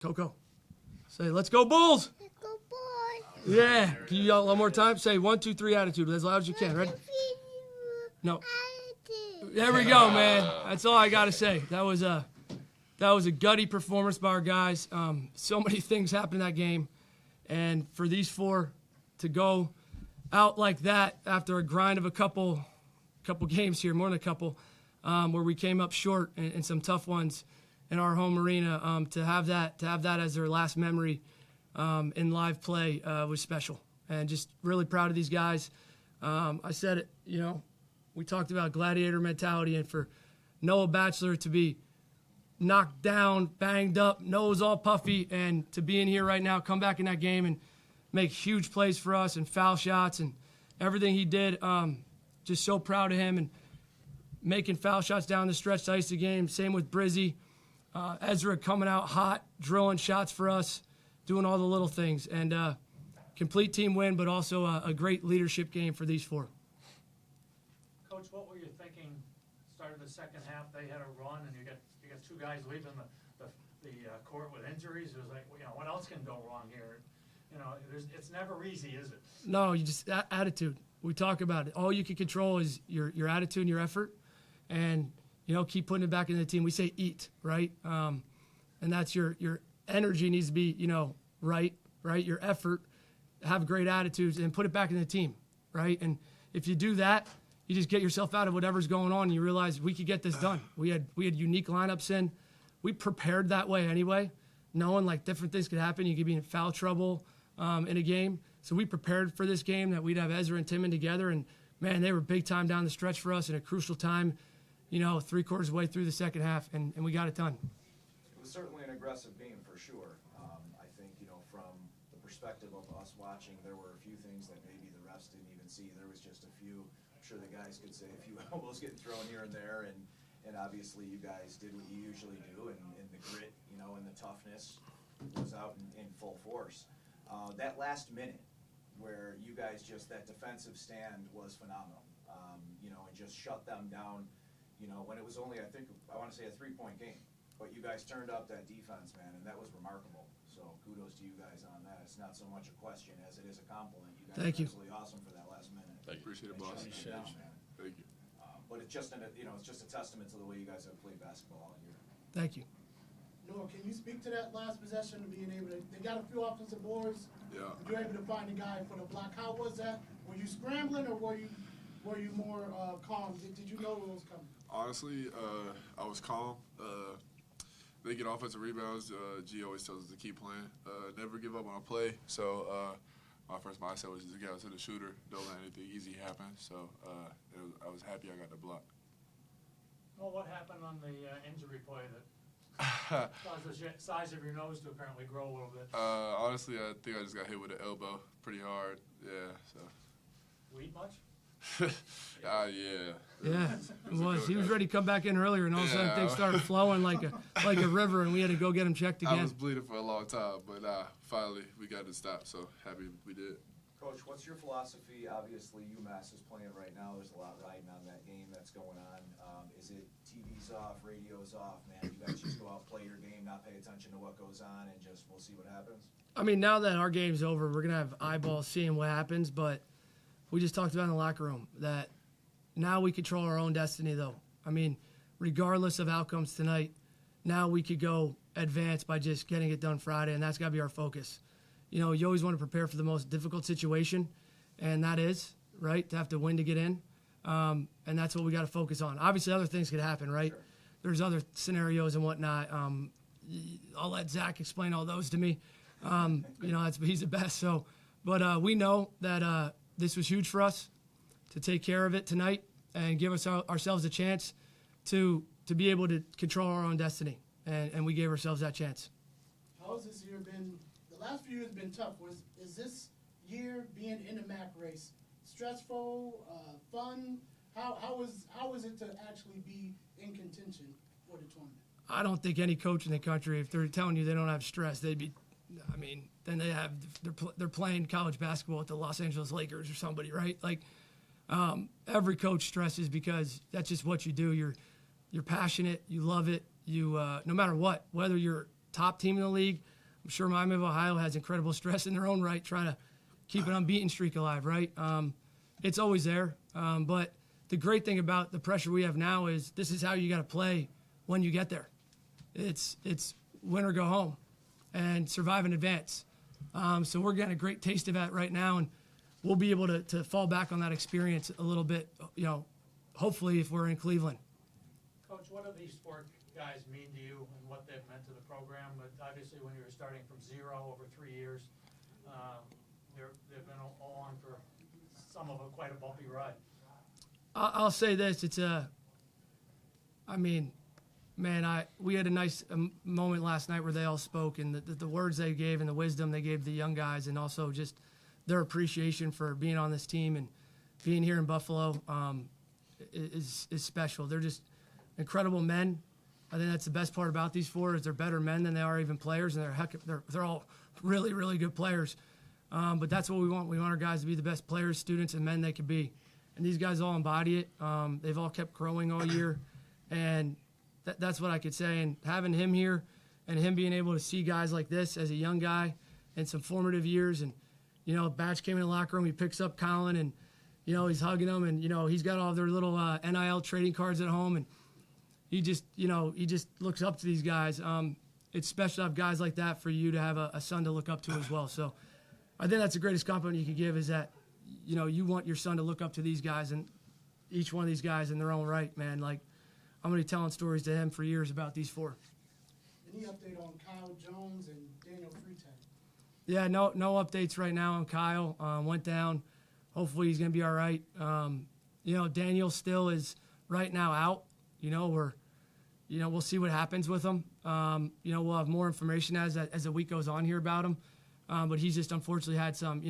Coco, say, let's go Bulls. Let's go Bulls. Yeah. Can you yell one more time? Say 1, 2, 3 attitude as loud as you can. Ready? No. There we go, man. That's all I got to say. That was a gutty performance by our guys. So many things happened in that game. And for these four to go out like that after a grind of a couple games here, more than a couple, where we came up short in some tough ones in our home arena, to have that as their last memory in live play was special. And just really proud of these guys. I said it, we talked about gladiator mentality, and for Noah Batchelor to be knocked down, banged up, nose all puffy, and to be in here right now, come back in that game and make huge plays for us and foul shots and everything he did. Just so proud of him, and making foul shots down the stretch to ice the game. Same with Brizzy. Ezra coming out hot, drilling shots for us, doing all the little things. And complete team win, but also a great leadership game for these four. Coach, what were you thinking? Started the second half, they had a run, and you got two guys leaving the court with injuries. It was like, what else can go wrong here? It's never easy, is it? No, you just attitude. We talk about it. All you can control is your attitude and your effort, and keep putting it back into the team. We say eat, right? And that's your energy needs to be right. Your effort, have great attitudes, and put it back in the team, right? And if you do that, you just get yourself out of whatever's going on, and you realize we could get this done. We had unique lineups in. We prepared that way anyway, knowing like different things could happen. You could be in foul trouble in a game. So we prepared for this game that we'd have Ezra and Timon together, and man, they were big time down the stretch for us in a crucial time, 3/4 of the way through the second half, and we got it done. It was certainly an aggressive game for sure. I think, from the perspective of us watching, there were a few things that maybe the refs didn't even see. There was just a few, I'm sure the guys could say a few elbows getting thrown here and there, and obviously you guys did what you usually do, and the grit, and the toughness was out in full force. That last minute where you guys that defensive stand was phenomenal, and just shut them down, when it was only, I want to say a 3-point game. But you guys turned up that defense, man, and that was remarkable. So kudos to you guys on that. It's not so much a question as it is a compliment. You guys Thank you. were absolutely awesome for that last minute. Thank you. Appreciate it, boss. Thank you. But it's just it's just a testament to the way you guys have played basketball all year. Thank you. Noah, can you speak to that last possession of being able to? They got a few offensive boards. Yeah. You were able to find a guy for the block. How was that? Were you scrambling, or were you more calm? Did you know it was coming? Honestly, I was calm. They get offensive rebounds. G always tells us to keep playing. Never give up on a play. So my first mindset was just to get out to the shooter. Don't let anything easy happen. So I was happy I got the block. Well, what happened on the injury play that caused the size of your nose to apparently grow a little bit? Honestly, I think I just got hit with an elbow pretty hard. Yeah. So. You eat much? Yeah. Yeah, it was. He was ready to come back in earlier, and all of a sudden things started flowing like a river, and we had to go get him checked again. I was bleeding for a long time, but finally we got it stopped. So happy we did. Coach, what's your philosophy? Obviously, UMass is playing right now. There's a lot riding on that game that's going on. Is it TV's off, radio's off, man? You guys just go out, play your game, not pay attention to what goes on, and just we'll see what happens? I mean, now that our game's over, we're going to have eyeballs seeing what happens, but we just talked about in the locker room that now we control our own destiny, though. I mean, regardless of outcomes tonight, now we could go advance by just getting it done Friday, and that's got to be our focus. You always want to prepare for the most difficult situation, and that is, right, to have to win to get in. And that's what we got to focus on. Obviously, other things could happen, right? Sure. There's other scenarios and whatnot. I'll let Zach explain all those to me. He's the best. So, but we know that this was huge for us to take care of it tonight and give ourselves a chance to be able to control our own destiny, and we gave ourselves that chance. How has this year been? The last few years have been tough. Is this year being in the MAC race stressful, fun? How is it to actually be in contention for the tournament? I don't think any coach in the country, if they're telling you they don't have stress, they'd be. I mean, then they're playing college basketball with the Los Angeles Lakers or somebody, right? Like every coach stresses because that's just what you do. You're passionate, you love it. You no matter what, whether you're top team in the league, I'm sure Miami of Ohio has incredible stress in their own right, trying to keep an unbeaten streak alive, right? It's always there. But the great thing about the pressure we have now is this is how you got to play when you get there. It's win or go home and survive in advance. So we're getting a great taste of that right now, and we'll be able to fall back on that experience a little bit, hopefully if we're in Cleveland. Coach, what do these four guys mean to you and what they've meant to the program? But obviously when you were starting from 0 over 3 years, they've been on for some of it quite a bumpy ride. I'll say this: we had a nice moment last night where they all spoke, and the words they gave and the wisdom they gave the young guys, and also just their appreciation for being on this team and being here in Buffalo is special. They're just incredible men. I think that's the best part about these four is they're better men than they are even players, and they're all really, really good players. But that's what we want. We want our guys to be the best players, students, and men they could be. And these guys all embody it. They've all kept growing all year, and that's what I could say. And having him here and him being able to see guys like this as a young guy in some formative years, and, Batch came in the locker room, he picks up Collin, and, he's hugging him, and, he's got all their little NIL trading cards at home, and he just looks up to these guys. It's special to have guys like that for you to have a son to look up to as well. So I think that's the greatest compliment you could give is that, you want your son to look up to these guys, and each one of these guys in their own right, man. Like, I'm going to be telling stories to him for years about these four. Any update on Kyle Jones and Daniel Freetag? Yeah, no updates right now on Kyle. Went down. Hopefully he's going to be all right. Daniel still is right now out. We'll see what happens with him. We'll have more information as the week goes on here about him. But he's just unfortunately had some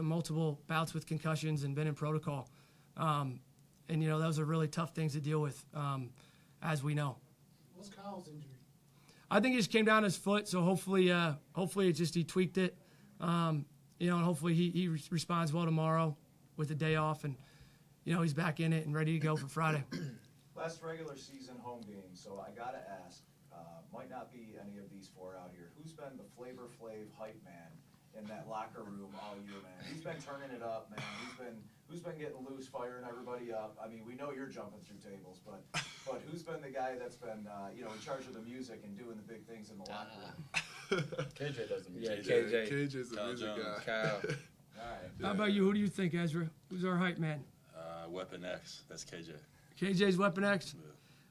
multiple bouts with concussions and been in protocol. Those are really tough things to deal with, as we know. What's Kyle's injury? I think he just came down his foot, so hopefully it's just he tweaked it. And hopefully he responds well tomorrow with a day off, and he's back in it and ready to go for Friday. Last regular season home game, so I gotta ask, might not be any of these four out here. Who's been the Flavor Flav hype man in that locker room all year, man? Who's been turning it up, man? Who's been getting loose, firing everybody up? I mean, we know you're jumping through tables, but who's been the guy that's been in charge of the music and doing the big things in the locker room? KJ does the music. Yeah, KJ's the music guy. Kyle. All right. How about you? Who do you think, Ezra? Who's our hype man? Weapon X. That's KJ. KJ's Weapon X?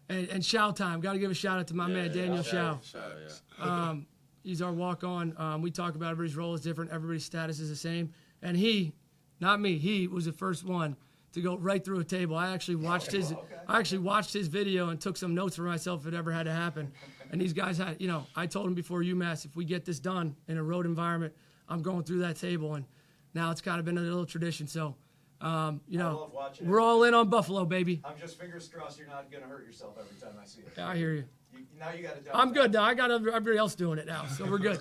And Shao time. Got to give a shout-out to my man, Daniel Shao. He's our walk-on. We talk about everybody's role is different. Everybody's status is the same. And he, not me, he was the first one to go right through a table. I actually watched his video and took some notes for myself if it ever had to happen. And these guys had, I told him before UMass, if we get this done in a road environment, I'm going through that table. And now it's kind of been a little tradition. So, I love watching we're it. all in on Buffalo, baby. I'm just fingers crossed you're not going to hurt yourself every time I see it. Yeah, I hear you. Now you got to. I'm good now. I got everybody else doing it now, so we're good.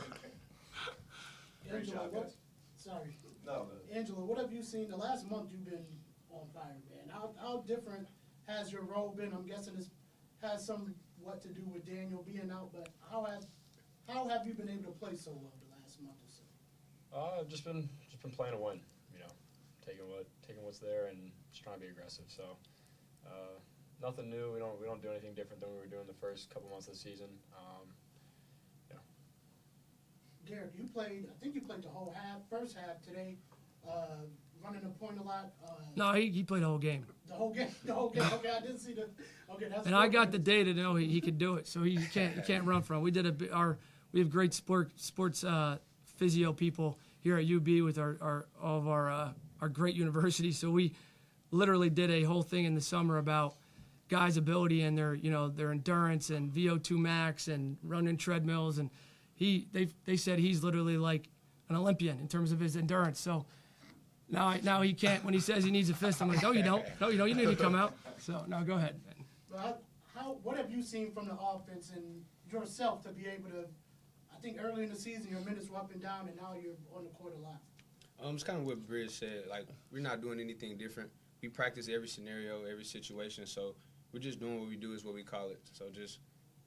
Great Angela, job, guys. Sorry. No. Angela, what have you seen? The last month you've been on fire, man. How different has your role been? I'm guessing it has what to do with Daniel being out, but how have you been able to play so well the last month or so? Just been playing to win. Taking what's there and just trying to be aggressive. So nothing new. We don't do anything different than we were doing the first couple months of the season. Garrett, I think you played the whole first half today, running the point a lot. No, he played the whole game. The whole game. Okay, I didn't see the. Okay, that's. And I got the data to know he could do it, so you can't run from it. We have great sports physio people here at UB with all of our great universities. So we literally did a whole thing in the summer about guys' ability and their endurance and VO2 max and running treadmills, and they said he's literally like an Olympian in terms of his endurance. So now he can't, when he says he needs a fist, I'm like, no you don't, you need to come out. So now go ahead. Well, what have you seen from the offense and yourself to be able to? I think early in the season your minutes were up and down, and now you're on the court a lot. It's kind of what Bridge said. Like, we're not doing anything different. We practice every scenario, every situation, so we're just doing what we do is what we call it. So just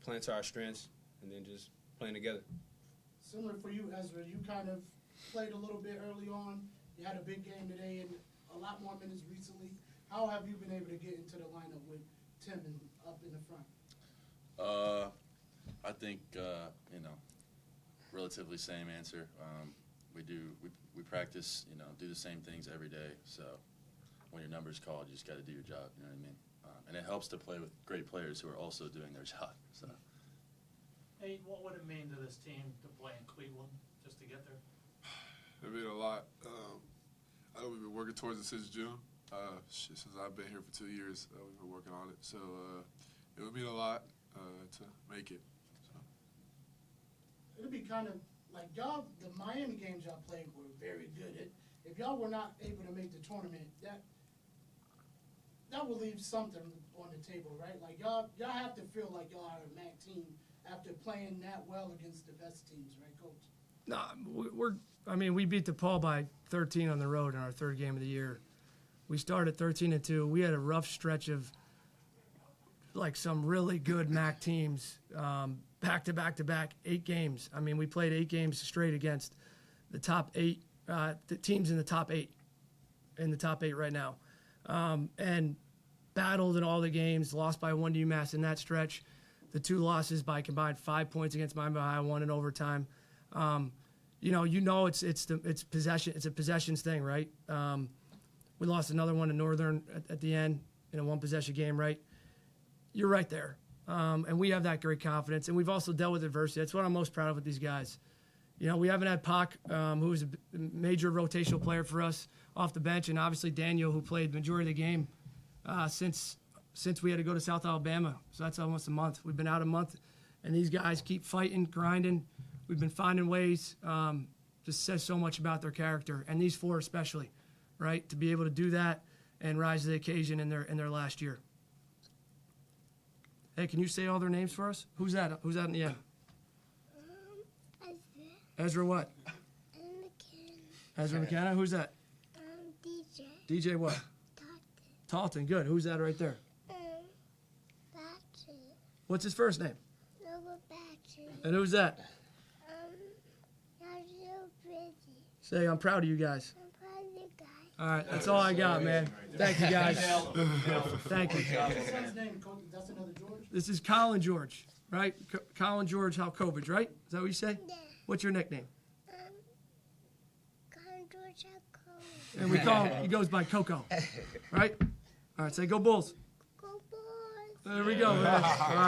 playing to our strengths and then just playing together. Similar for you, Ezra. You kind of played a little bit early on. You had a big game today and a lot more minutes recently. How have you been able to get into the lineup with Tim and up in the front? I think relatively same answer. We practice, do the same things every day. So when your number's called, you just got to do your job. You know what I mean? And it helps to play with great players who are also doing their job. So. Hey, what would it mean to this team to play in Cleveland just to get there? It mean a lot. I know we've been working towards it since June. Since I've been here for 2 years, we've been working on it. So it would mean a lot to make it. So. It'll be kind of like y'all, the Miami games y'all played were very good. If y'all were not able to make the tournament, that will leave something on the table, right? Like y'all have to feel like y'all are a MAC team after playing that well against the best teams, right, Coach? No, we beat DePaul by 13 on the road in our third game of the year. We started 13-2. We had a rough stretch of like some really good MAC teams, back to back to back, 8 games. We played 8 games straight against the top 8, the teams in the top 8 right now, and battled in all the games. Lost by 1 to UMass in that stretch. The 2 losses by combined 5 points against Miami Ohio, 1 in overtime. It's possession. It's a possessions thing, right? We lost another one to Northern at the end in a 1-possession game, right? You're right there. And we have that great confidence. And we've also dealt with adversity. That's what I'm most proud of with these guys. We haven't had Pac, who was a major rotational player for us off the bench, and obviously Daniel, who played the majority of the game since we had to go to South Alabama. So that's almost a month. We've been out a month, and these guys keep fighting, grinding. We've been finding ways. Just says so much about their character, and these 4 especially, right? To be able to do that and rise to the occasion in their last year. Hey, can you say all their names for us? Who's that? Who's that in the end? Ezra what? Ezra McKenna. Who's that? DJ. DJ what? Talton. Good. Who's that right there? Battery. What's his first name? Nova Battery. And who's that? You're so pretty. Say, I'm proud of you guys. I'm proud of you guys. All right, that's all I got, man. Thank you, guys. Thank you. What's his son's name, Coach? That's another George? This is Collin George, right? Collin George Halcovage, right? Is that what you say? Yeah. What's your nickname? Collin George Halcovage. And we call him, he goes by Coco, right? All right, say go Bulls. Go Bulls. There we go, man. All right.